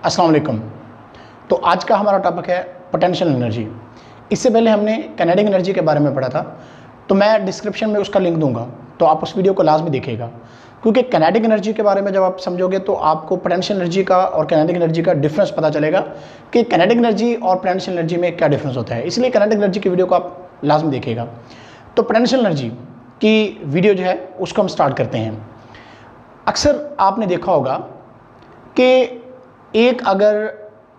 अस्सलाम वालेकुम। तो आज का हमारा टॉपिक है पोटेंशियल एनर्जी। इससे पहले हमने काइनेटिक एनर्जी के बारे में पढ़ा था, तो मैं डिस्क्रिप्शन में उसका लिंक दूंगा, तो आप उस वीडियो को लाजमी देखिएगा, क्योंकि काइनेटिक एनर्जी के बारे में जब आप समझोगे तो आपको पोटेंशियल एनर्जी का और काइनेटिक एनर्जी का डिफरेंस पता चलेगा कि काइनेटिक एनर्जी और पोटेंशियल एनर्जी में क्या डिफरेंस होता है। इसलिए काइनेटिक एनर्जी की वीडियो को आप लाजमी देखिएगा। तो पोटेंशियल एनर्जी की वीडियो जो है उसको हम स्टार्ट करते हैं। अक्सर आपने देखा होगा कि एक अगर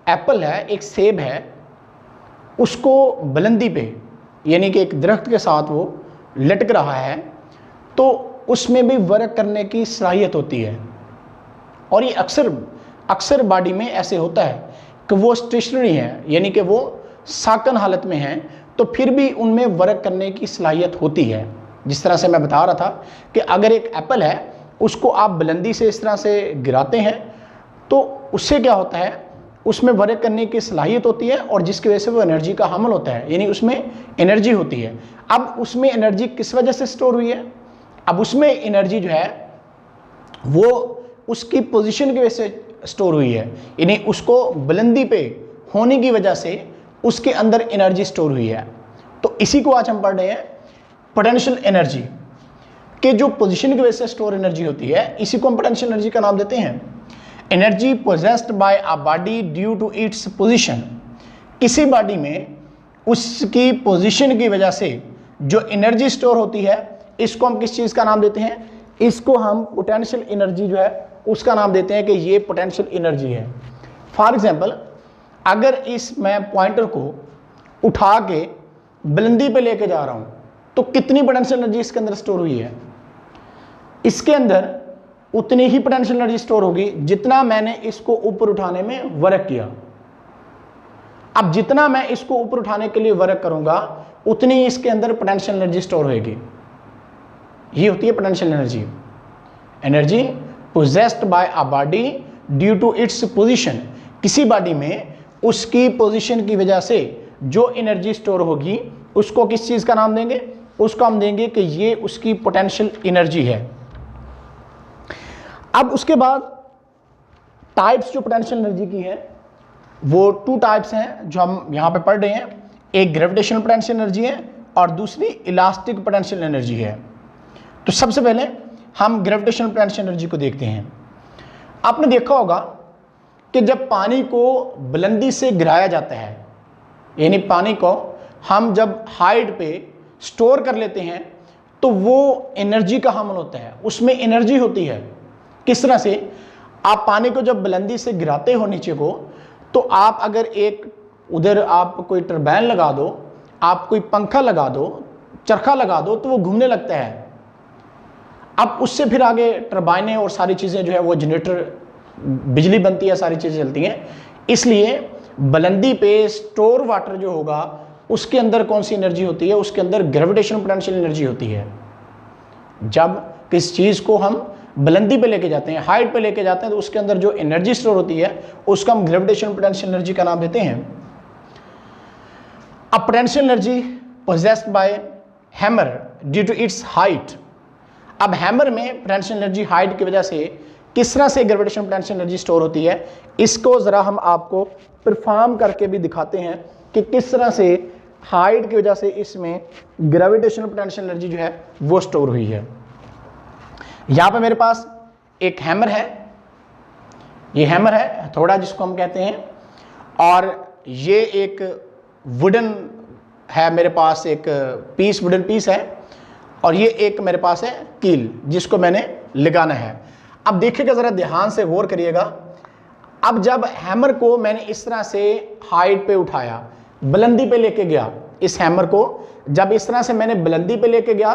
एप्पल है, एक सेब है, उसको बुलंदी पे यानी कि एक दरख्त के साथ वो लटक रहा है, तो उसमें भी वर्क करने की सलाहियत होती है। और ये अक्सर बॉडी में ऐसे होता है कि वो स्टेशनरी है, यानी कि वो साकन हालत में हैं, तो फिर भी उनमें वर्क करने की सलाहियत होती है। जिस तरह से मैं बता रहा था कि अगर एक एप्पल है, उसको आप बुलंदी से इस तरह से गिराते हैं तो उससे क्या होता है, उसमें वर्क करने की सलाहियत होती है और जिसकी वजह से वो एनर्जी का हमल होता है, यानी उसमें एनर्जी होती है। अब उसमें एनर्जी किस वजह से स्टोर हुई है? अब उसमें एनर्जी जो है वो उसकी पोजीशन की वजह से स्टोर हुई है, यानी उसको बुलंदी पे होने की वजह से उसके अंदर एनर्जी स्टोर हुई है। तो इसी को आज हम पढ़ रहे हैं, पोटेंशियल एनर्जी के जो पोजीशन की वजह से स्टोर एनर्जी होती है, इसी को हम पोटेंशियल एनर्जी का नाम देते हैं। Energy possessed by a body due to its position. किसी बॉडी में उसकी पोजीशन की वजह से जो एनर्जी स्टोर होती है, इसको हम किस चीज़ का नाम देते हैं? इसको हम पोटेंशियल एनर्जी जो है उसका नाम देते हैं कि ये पोटेंशियल एनर्जी है। फॉर एग्जांपल, अगर इस मैं पॉइंटर को उठा के बुलंदी पे लेके जा रहा हूँ, तो कितनी पोटेंशियल एनर्जी इसके अंदर स्टोर हुई है? इसके अंदर उतनी ही पोटेंशियल एनर्जी स्टोर होगी जितना मैंने इसको ऊपर उठाने में वर्क किया। अब जितना मैं इसको ऊपर उठाने के लिए वर्क करूंगा, उतनी इसके अंदर पोटेंशियल एनर्जी स्टोर होगी। ये होती है potential energy. Energy possessed by a body due to its position. किसी बॉडी में उसकी पोजीशन की वजह से जो एनर्जी स्टोर होगी, उसको किस चीज का नाम देंगे? उसको हम देंगे कि ये उसकी पोटेंशियल एनर्जी है। अब उसके बाद टाइप्स जो पोटेंशियल एनर्जी की है, वो टू टाइप्स हैं जो हम यहाँ पे पढ़ रहे हैं। एक ग्रेविटेशनल पोटेंशियल एनर्जी है और दूसरी इलास्टिक पोटेंशियल एनर्जी है। तो सबसे पहले हम ग्रेविटेशनल पोटेंशियल एनर्जी को देखते हैं। आपने देखा होगा कि जब पानी को बुलंदी से गिराया जाता है, यानी पानी को हम जब हाइट पे स्टोर कर लेते हैं, तो वो एनर्जी का हमल होता है, उसमें एनर्जी होती है। किस तरह से? आप पानी को जब बुलंदी से गिराते हो नीचे को, तो आप अगर एक उधर आप कोई टरबाइन लगा दो, आप कोई पंखा लगा दो, चरखा लगा दो, तो वो घूमने लगता है। अब उससे फिर आगे टरबाइनें और सारी चीज़ें जो है वो जनरेटर, बिजली बनती है, सारी चीज़ें चलती हैं। इसलिए बुलंदी पे स्टोर वाटर जो होगा, उसके अंदर कौन सी एनर्जी होती है? उसके अंदर ग्रेविटेशनल पोटेंशियल एनर्जी होती है। जब किस चीज़ को हम बुलंदी पे लेके जाते हैं, हाइट पे लेके जाते हैं, तो उसके अंदर जो एनर्जी स्टोर होती है उसका हम ग्रेविटेशनल पोटेंशियल एनर्जी का नाम देते हैं। अब potential energy possessed by hammer due to its height. अब हैमर में पोटेंशियल एनर्जी हाइट की वजह से किस तरह से ग्रेविटेशनल पोटेंशियल एनर्जी स्टोर होती है, इसको ज़रा हम आपको परफॉर्म करके भी दिखाते हैं कि किस तरह से हाइट की वजह से इसमें ग्रेविटेशनल पोटेंशियल एनर्जी जो है वो स्टोर हुई है। यहाँ पे मेरे पास एक हैमर है, ये हैमर है थोड़ा, जिसको हम कहते हैं, और ये एक वुडन है, मेरे पास एक पीस, वुडन पीस है, और ये एक मेरे पास है कील, जिसको मैंने लगाना है। अब देखिएगा, ज़रा ध्यान से गौर करिएगा। अब जब हैमर को मैंने इस तरह से हाइट पे उठाया, बुलंदी पे लेके गया, इस हैमर को जब इस तरह से मैंने बुलंदी पे लेके गया,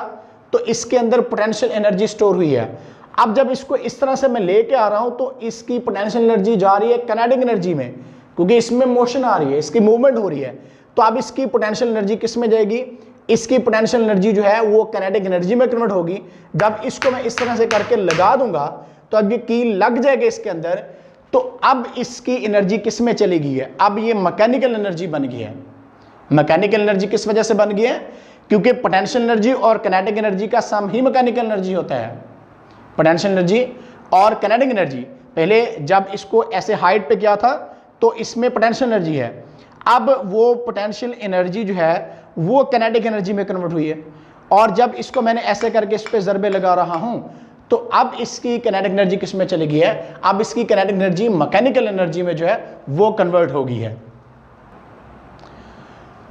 तो इसके अंदर पोटेंशियल एनर्जी स्टोर हुई है। अब जब इसको इस तरह से मैं लेके आ रहा हूं, तो इसकी पोटेंशियल एनर्जी जा रही है काइनेटिक एनर्जी में, क्योंकि इसमें मोशन आ रही है, इसकी मूवमेंट हो रही है। तो अब इसकी पोटेंशियल एनर्जी किस में जाएगी? इसकी पोटेंशियल एनर्जी जो है वो काइनेटिक एनर्जी में कन्वर्ट होगी। जब इसको मैं इस तरह से करके लगा दूंगा, तो अब ये कील लग जाएगा इसके अंदर, तो अब इसकी एनर्जी किस में चली गई है? अब ये मैकेनिकल एनर्जी बन गई है। मैकेनिकल एनर्जी किस वजह से बन गई है? क्योंकि पोटेंशियल एनर्जी और काइनेटिक एनर्जी का सम ही मैकेनिकल एनर्जी होता है। पोटेंशियल एनर्जी और काइनेटिक एनर्जी, पहले जब इसको ऐसे हाइट पे किया था तो इसमें पोटेंशियल एनर्जी है, अब वो पोटेंशियल एनर्जी जो है वो काइनेटिक एनर्जी में कन्वर्ट हुई है, और जब इसको मैंने ऐसे करके इस पे ज़रबे लगा रहा हूं तो अब इसकी काइनेटिक एनर्जी किस में चली गई है, अब इसकी काइनेटिक एनर्जी मैकेनिकल एनर्जी में जो है वो कन्वर्ट हो गई है।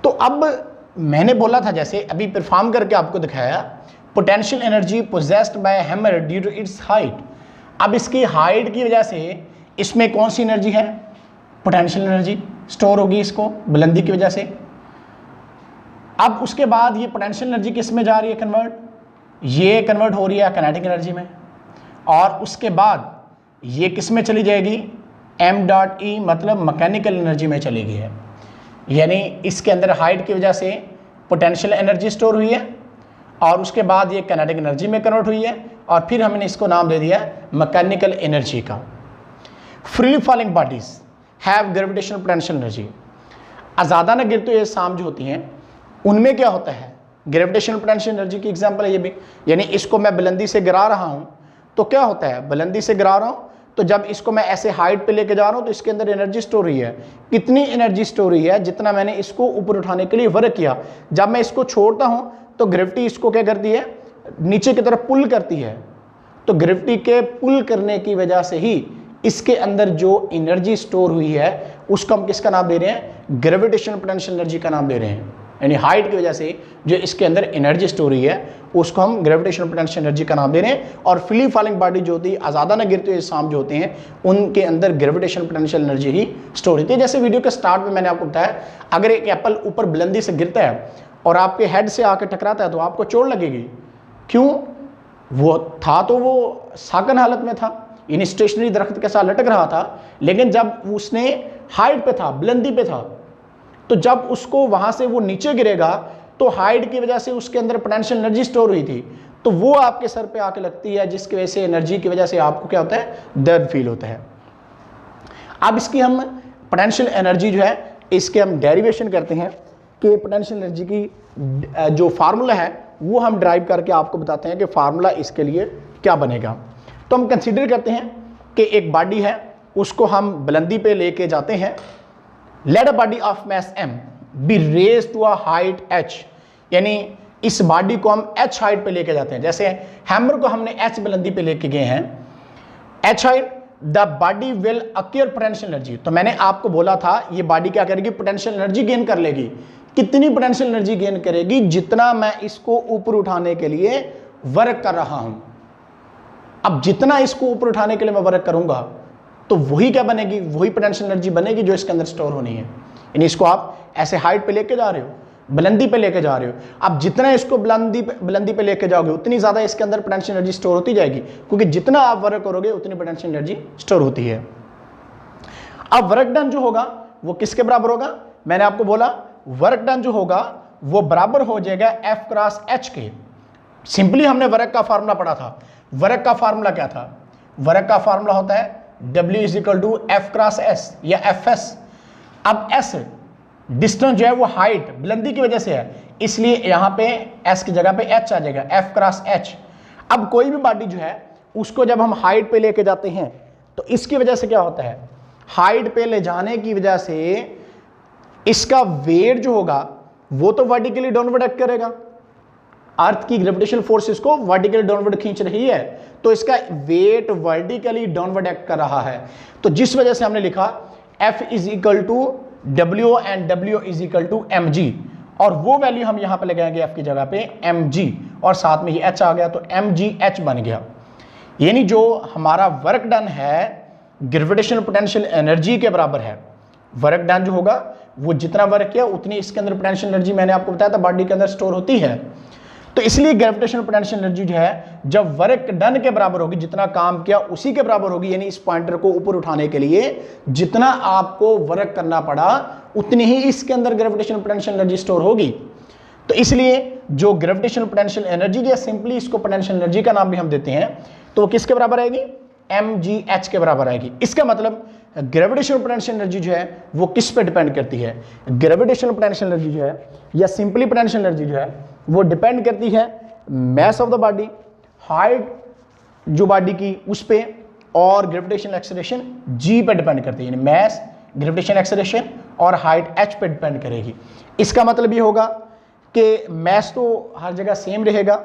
तो अब मैंने बोला था, जैसे अभी परफॉर्म करके आपको दिखाया, potential energy possessed by hammer due to its height. अब इसकी हाइट की वजह से इसमें कौन सी एनर्जी है, पोटेंशियल एनर्जी स्टोर होगी इसको बुलंदी की वजह से। अब उसके बाद ये पोटेंशियल एनर्जी किस में जा रही है कन्वर्ट, ये कन्वर्ट हो रही है काइनेटिक एनर्जी में, और उसके बाद ये किस में चली जाएगी, m.e मतलब मैकेनिकल एनर्जी में चली गई है। यानी इसके अंदर हाइट की वजह से पोटेंशियल एनर्जी स्टोर हुई है और उसके बाद ये काइनेटिक एनर्जी में कन्वर्ट हुई है, और फिर हमने इसको नाम दे दिया मैकेनिकल एनर्जी का। Free falling bodies have gravitational potential energy. आज़ादाना गिरते हुए सांप जो होती हैं उनमें क्या होता है, ग्रेविटेशनल पोटेंशियल एनर्जी की एग्जांपल है ये भी। यानी इसको मैं बुलंदी से गिरा रहा हूँ तो क्या होता है, बुलंदी से गिरा रहा हूँ तो जब इसको मैं ऐसे हाइट पे लेके जा रहा हूँ तो इसके अंदर एनर्जी स्टोर हुई है। कितनी एनर्जी स्टोर हुई है, जितना मैंने इसको ऊपर उठाने के लिए वर्क किया। जब मैं इसको छोड़ता हूँ तो ग्रेविटी इसको क्या करती है, नीचे की तरफ पुल करती है। तो ग्रेविटी के पुल करने की वजह से ही इसके अंदर जो एनर्जी स्टोर हुई है उसको हम किसका नाम दे रहे हैं, ग्रेविटेशनल पोटेंशियल एनर्जी का नाम दे रहे हैं। यानी हाइट की वजह से जो इसके अंदर एनर्जी स्टोर हुई है उसको हम ग्रेविटेशनल पोटेंशियल एनर्जी का नाम दे रहे हैं। और फ्री फॉलिंग बॉडी जो होती है, आज़ादाना गिरते हुए सांप जो होते हैं, उनके अंदर ग्रेविटेशनल पोटेंशियल एनर्जी ही स्टोर होती है। जैसे वीडियो के स्टार्ट में मैंने आपको बताया, अगर एक एप्पल ऊपर बुलंदी से गिरता है और आपके हेड से आकर टकराता है तो आपको चोट लगेगी। क्यों, वो था तो वो साकन हालत में था, यानी स्टेशनरी दरख्त के साथ लटक रहा था, लेकिन जब उसने हाइट पे था, बुलंदी पे था, तो जब उसको वहां से वो नीचे गिरेगा तो हाइट की वजह से उसके अंदर पोटेंशियल एनर्जी स्टोर हुई थी, तो वो आपके सर पे आके लगती है, जिसकी वजह से एनर्जी की वजह से आपको क्या होता है, दर्द फील होता है। अब इसकी हम पोटेंशियल एनर्जी जो है इसके हम डेरिवेशन करते हैं कि पोटेंशियल एनर्जी की जो फार्मूला है वो हम ड्राइव करके आपको बताते हैं कि फार्मूला इसके लिए क्या बनेगा। तो हम कंसीडर करते हैं कि एक बॉडी है, उसको हम बुलंदी पे लेके जाते हैं। Let a body of mass m be raised to a height h, यानी इस बॉडी को हम h हाइट पे लेके जाते हैं। जैसे हैमर को हमने h बुलंदी पे लेके गए हैं, h height, the body will acquire potential energy. तो मैंने आपको बोला था ये बॉडी क्या करेगी, पोटेंशियल एनर्जी गेन कर लेगी। कितनी पोटेंशियल एनर्जी गेन करेगी, जितना मैं इसको ऊपर उठाने के लिए वर्क कर रहा हूं। अब जितना इसको ऊपर उठाने के लिए मैं वर्क करूंगा तो वही क्या बनेगी, वही पोटेंशियल एनर्जी बनेगी जो इसके अंदर स्टोर होनी है। यानी इसको आप ऐसे हाइट पे लेके जा रहे हो, बुलंदी पे लेके जा रहे हो, अब जितना इसको बुलंदी पे लेके जाओगे उतनी ज़्यादा इसके अंदर पोटेंशियल एनर्जी स्टोर होती जाएगी, क्योंकि जितना आप वर्क करोगे उतनी पोटेंशियल एनर्जी स्टोर होती है। अब वर्क डन जो होगा वो किसके बराबर होगा, मैंने आपको बोला वर्क डन जो होगा वो बराबर हो जाएगा F क्रॉस H के। सिंपली हमने वर्क का फार्मूला पढ़ा था। वर्क का फार्मूला क्या था, वर्क का फार्मूला होता है W is equal to F cross S या Fs। अब S डिस्टेंस जो है वो हाइट बुलंदी की वजह से है, इसलिए यहां पे S की जगह पे H आ जाएगा, F क्रॉस H। अब कोई भी बॉडी जो है उसको जब हम हाइट पे लेके जाते हैं तो इसकी वजह से क्या होता है, हाइट पे ले जाने की वजह से इसका वेट जो होगा वो तो वर्टिकली डाउनवर्ड एक्ट करेगा। अर्थ की ग्रेविटेशनल फोर्स इसको वर्टिकली डाउनवर्ड खींच रही है, तो इसका वेट वर्टिकली डाउनवर्ड एक्ट कर रहा है। तो जिस वजह से हमने लिखा F is equal to W and W is equal to mg, और वो वैल्यू हम यहां पे लगाएंगे F की जगह पे mg, और साथ में ये H आ गया तो mgh बन गया। यानी जो हमारा वर्क डन है ग्रेविटेशनल पोटेंशियल एनर्जी के बराबर है। वर्क डन जो होगा वो जितना वर्क किया उतनी इसके अंदर पोटेंशियल एनर्जी मैंने आपको बताया था बॉडी के अंदर स्टोर होती है। तो इसलिए ग्रेविटेशनल पोटेंशियल एनर्जी जो है जब वर्क डन के बराबर होगी, जितना काम किया उसी के बराबर होगी, यानी इस पॉइंटर को ऊपर उठाने के लिए जितना आपको वर्क करना पड़ा उतनी ही इसके अंदर ग्रेविटेशनल पोटेंशियल एनर्जी स्टोर होगी। तो इसलिए जो ग्रेविटेशनल पोटेंशियल एनर्जी है, सिंपली इसको पोटेंशियल एनर्जी का नाम भी हम देते हैं, तो वो किसके बराबर आएगी, mgh के बराबर आएगी। इसका मतलब ग्रेविटेशनल पोटेंशियल एनर्जी जो है वो किस पे डिपेंड करती है, ग्रेविटेशनल पोटेंशियल एनर्जी जो है या सिंपली पोटेंशियल एनर्जी जो है वो डिपेंड करती है mass of the body, height जो बॉडी की उस पे, और ग्रेविटेशनल एक्सेलरेशन g पे डिपेंड करती है, यानी मास, ग्रेविटेशनल एक्सेलरेशन और हाइट h पे डिपेंड करेगी। इसका मतलब ये होगा कि मास तो हर जगह सेम रहेगा,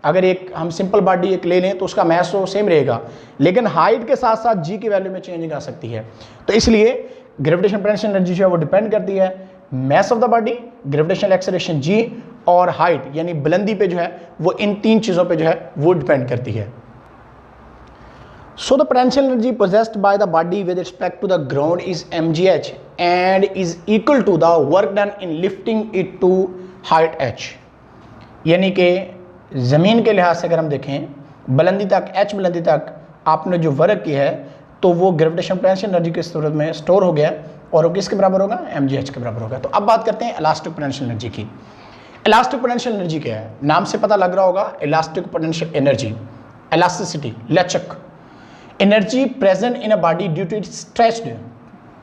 अगर एक हम सिंपल बॉडी एक ले लें तो उसका मास तो सेम रहेगा, लेकिन हाइट के साथ साथ g की वैल्यू में चेंजिंग आ सकती है। तो इसलिए ग्रेविटेशनल पोटेंशियल एनर्जी जो है वो डिपेंड करती है mass of the body, gravitational acceleration g और हाइट यानी बुलंदी पे जो है वो इन तीन चीज़ों पे जो है वो डिपेंड करती है। So the potential energy possessed by the body with respect to the ground is mgh and is equal to the work done in lifting it to height h। यानी कि ज़मीन के लिहाज से अगर हम देखें बुलंदी तक, h बुलंदी तक आपने जो वर्क किया है तो वो ग्रेविटेशनल पोटेंशियल एनर्जी के सूरत में स्टोर हो गया और वो किसके बराबर होगा, mgh के बराबर होगा। तो अब बात करते हैं इलास्टिक पोटेंशियल एनर्जी की। इलास्टिक पोटेंशियल एनर्जी क्या है, नाम से पता लग रहा होगा, इलास्टिक पोटेंशियल एनर्जी, इलास्टिसिटी, लचक, energy present in a body due to its stretched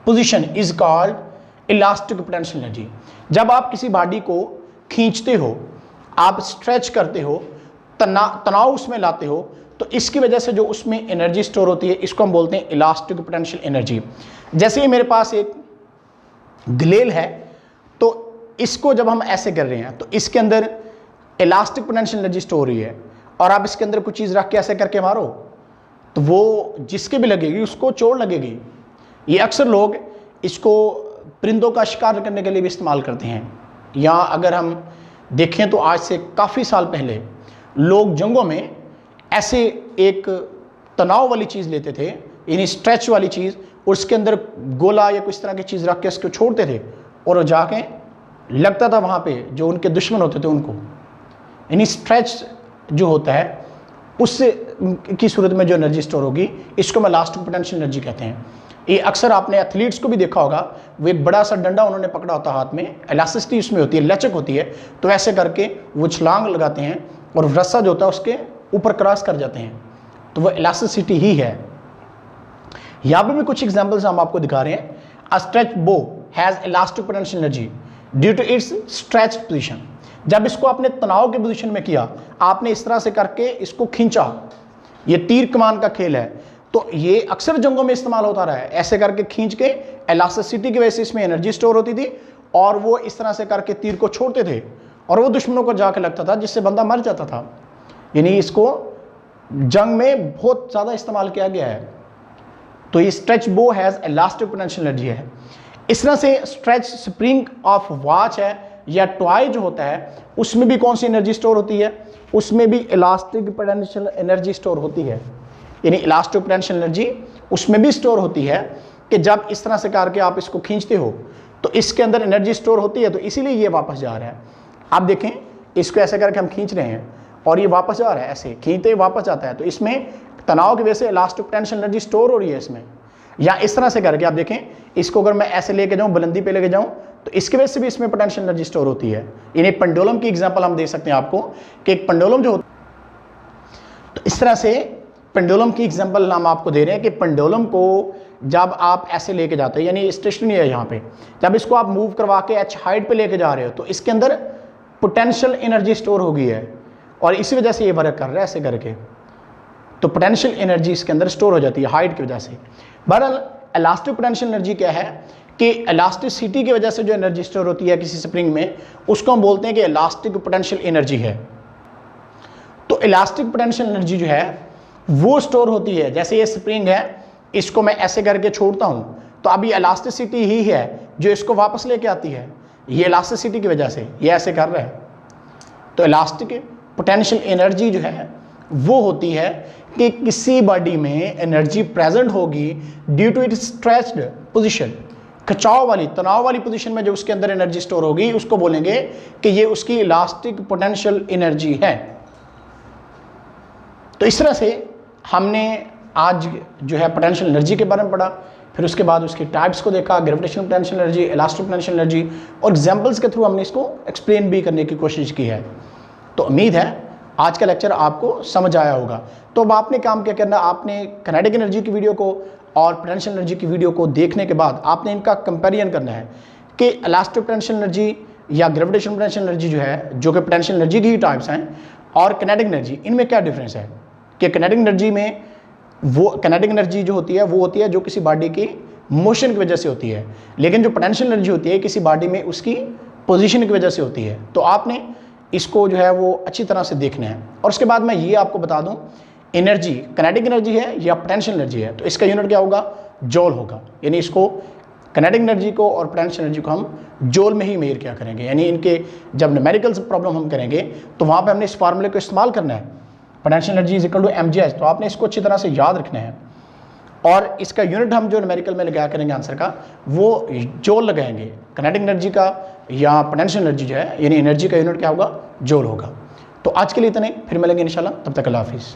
position is called elastic potential energy। जब आप किसी बॉडी को खींचते हो, आप स्ट्रेच करते हो, तनाव उसमें लाते हो, तो इसकी वजह से जो उसमें एनर्जी स्टोर होती है इसको हम बोलते हैं इलास्टिक पोटेंशियल एनर्जी। जैसे ही मेरे पास एक ग्लेल है तो इसको जब हम ऐसे कर रहे हैं तो इसके अंदर इलास्टिक पोटेंशियल एनर्जी स्टोर हो रही है, और आप इसके अंदर कुछ चीज़ रख के ऐसे करके मारो तो वो जिसके भी लगेगी उसको चोट लगेगी। ये अक्सर लोग इसको परिंदों का शिकार करने के लिए भी इस्तेमाल करते हैं, या अगर हम देखें तो आज से काफ़ी साल पहले लोग जंगों में ऐसे एक तनाव वाली चीज़ लेते थे, यानी स्ट्रेच वाली चीज़, और उसके अंदर गोला या कुछ तरह की चीज़ रख के उसको छोड़ते थे और वो जाके लगता था वहाँ पे जो उनके दुश्मन होते थे उनको। यानी स्ट्रेच जो होता है उससे की सूरत में जो एनर्जी स्टोर होगी इसको मैं इलास्टिक पोटेंशियल एनर्जी कहते हैं। ये अक्सर आपने एथलीट्स को भी देखा होगा, वो एक बड़ा सा डंडा उन्होंने पकड़ा होता है हाथ में, इलास्टिसिटी उसमें होती है, लचक होती है, तो ऐसे करके वो छलांग लगाते हैं और रस्सा जो होता है उसके ऊपर क्रॉस कर जाते हैं, तो वो इलास्टिसिटी ही है। यहाँ पर भी कुछ एग्जाम्पल्स हम आपको दिखा रहे हैं। A stretch bow has elastic potential energy due to its stretch position. जब इसको आपने तनाव के पोजीशन में किया, आपने इस तरह से करके इसको खींचा, ये तीर कमान का खेल है, तो ये अक्सर जंगों में इस्तेमाल होता रहा है। ऐसे करके खींच के इलास्टिसिटी की वजह से इसमें एनर्जी स्टोर होती थी और वो इस तरह से करके तीर को छोड़ते थे और वो दुश्मनों को जाके लगता था जिससे बंदा मर जाता था। यानी इसको जंग में बहुत ज़्यादा इस्तेमाल किया गया है। तो ये stretch bow has elastic potential energy है। इस तरह से स्ट्रेच स्प्रिंग ऑफ वॉच है या टॉय जो होता है उसमें भी कौन सी एनर्जी स्टोर होती है, उसमें भी इलास्टिक पोटेंशियल एनर्जी स्टोर होती है। यानी इलास्टिक पोटेंशियल एनर्जी उसमें भी स्टोर होती है कि जब इस तरह से करके आप इसको खींचते हो तो इसके अंदर एनर्जी स्टोर होती है, तो इसीलिए ये वापस जा रहा है। आप देखें इसको ऐसे करके हम खींच रहे हैं और ये वापस जा रहा है, ऐसे खींचते ही वापस जाता है, तो इसमें तनाव की वजह से इलास्टिक पोटेंशियल एनर्जी स्टोर हो रही है इसमें। या इस तरह से करके आप देखें, इसको अगर मैं ऐसे लेके जाऊं, बुलंदी पे लेके जाऊं, तो इसकी वजह से भी इसमें पोटेंशियल एनर्जी स्टोर होती है। यानी पेंडुलम की एग्जांपल हम दे सकते हैं आपको कि एक पेंडुलम जो होता है, तो इस तरह से पेंडुलम की एग्जांपल हम आपको दे रहे हैं कि पेंडुलम को जब आप ऐसे लेके जाते हो, यानी स्टेशनरी है यहाँ पे, जब इसको आप मूव करवा के h हाइट पे लेके जा रहे हो तो इसके अंदर पोटेंशियल एनर्जी स्टोर हो गई है और इसी वजह से ये वर्क कर रहा है ऐसे करके, तो पोटेंशियल एनर्जी इसके अंदर स्टोर हो जाती है हाइट की वजह से। बहरहाल इलास्टिक पोटेंशियल एनर्जी क्या है कि इलास्टिसिटी की वजह से जो एनर्जी स्टोर होती है किसी स्प्रिंग में, उसको हम बोलते हैं कि इलास्टिक पोटेंशियल एनर्जी है। तो इलास्टिक पोटेंशियल एनर्जी जो है वो स्टोर होती है, जैसे ये स्प्रिंग है, इसको मैं ऐसे करके छोड़ता हूँ तो अभी इलास्टिसिटी ही है जो इसको वापस लेके आती है, ये इलास्टिसिटी की वजह से ये ऐसे कर रहा है। तो इलास्टिक पोटेंशियल एनर्जी जो है वो होती है कि किसी बॉडी में एनर्जी प्रेजेंट होगी due to it stretched position, खिंचाव वाली, तनाव वाली पोजीशन में जो उसके अंदर एनर्जी स्टोर होगी उसको बोलेंगे कि ये उसकी इलास्टिक पोटेंशियल एनर्जी है। तो इस तरह से हमने आज जो है पोटेंशियल एनर्जी के बारे में पढ़ा, फिर उसके बाद उसकी टाइप्स को देखा, gravitational potential energy, elastic potential energy, और एग्जाम्पल्स के थ्रू हमने इसको एक्सप्लेन भी करने की कोशिश की है। तो उम्मीद है आज का लेक्चर आपको समझ आया होगा। तो अब आपने काम क्या करना, आपने काइनेटिक एनर्जी की वीडियो को और पोटेंशियल एनर्जी की वीडियो को देखने के बाद आपने इनका कंपैरिजन करना है कि इलास्टिक पोटेंशियल एनर्जी या ग्रेविटेशनल पोटेंशियल एनर्जी जो है, जो कि पोटेंशियल एनर्जी की ही टाइप्स हैं, और काइनेटिक एनर्जी, इनमें क्या डिफरेंस है। कि काइनेटिक एनर्जी में वो काइनेटिक एनर्जी जो होती है वो होती है जो किसी बॉडी की मोशन की वजह से होती है, लेकिन जो पोटेंशियल एनर्जी होती है किसी बॉडी में उसकी पोजीशन की वजह से होती है। तो आपने इसको जो है वो अच्छी तरह से देखना है। और उसके बाद मैं ये आपको बता दूं, एनर्जी काइनेटिक एनर्जी है या पोटेंशियल एनर्जी है, तो इसका यूनिट क्या होगा, जॉल होगा। यानी इसको काइनेटिक एनर्जी को और पोटेंशियल एनर्जी को हम जॉल में ही मेजर क्या करेंगे, यानी इनके जब न्यूमेरिकल्स प्रॉब्लम हम करेंगे तो वहाँ पे हमने इस फार्मूले को इस्तेमाल करना है, potential energy is equal to mgh। तो आपने इसको अच्छी तरह से याद रखना है और इसका यूनिट हम जो न्यूमेरिकल में लगाया करेंगे आंसर का वो जॉल लगाएंगे। काइनेटिक एनर्जी का या पोटेंशियल एनर्जी जो है यानी एनर्जी का यूनिट क्या होगा, जॉल होगा। तो आज के लिए इतने, फिर मिलेंगे इंशाल्लाह, तब तक अल्लाह हाफिज़।